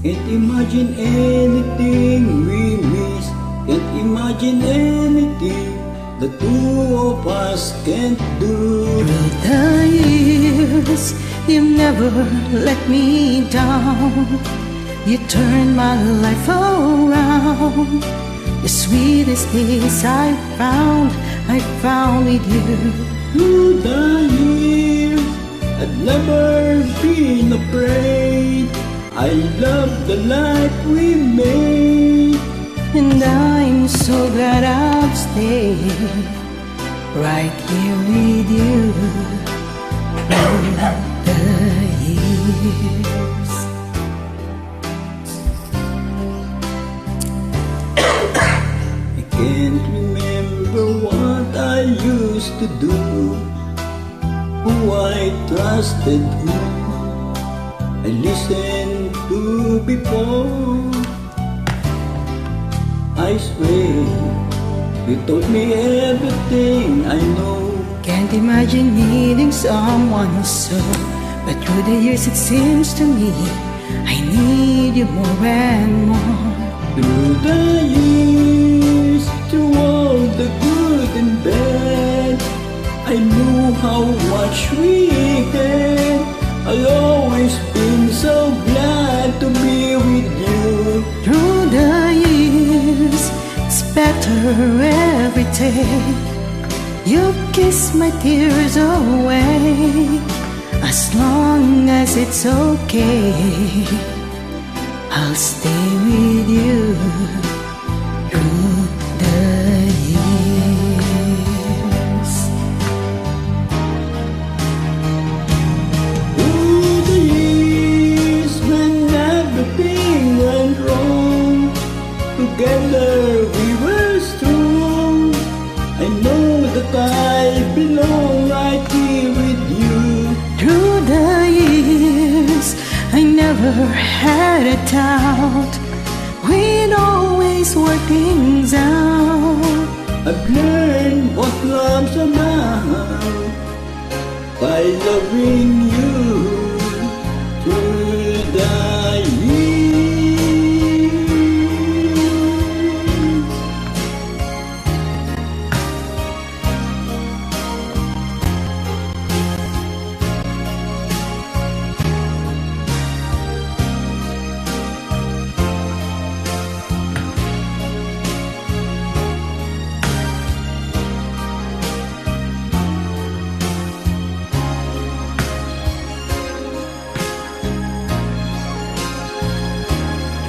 Can't imagine anything we miss. Can't imagine anything the two of us can't do. Through the years, you never let me down. You turned my life around. The sweetest days I found with you. Through the years, I've never been afraid. I love the life we made, and I'm so glad I've stayed right here with you through the years. I can't remember what I used to do, who I trusted, who I listened to before. I swear, you taught me everything I know. Can't imagine needing someone so, but through the years it seems to me I need you more and more. Through the years, through all the good and bad, I knew how much we had. I'll always been so glad to be with you. Through the years, it's better every day. You kiss my tears away. As long as it's okay, I'll stay with you through the years. Through the years when everything went wrong, together we were strong. I know that I belong right here with you. Through the years, I never had a doubt. We'd always work things out. I've learned what love's about by loving you through the years.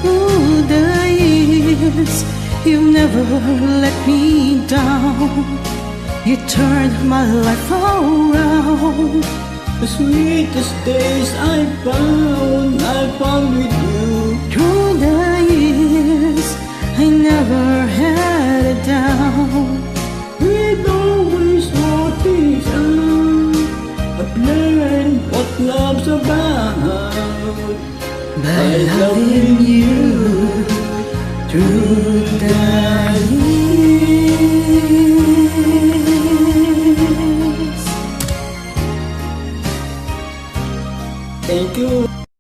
Through the years, you never let me down. You turned my life around. The sweetest days I found with you. Through the years, I never had a doubt. We'd always work things out. I've learned what love's about By loving you through the years. Thank you.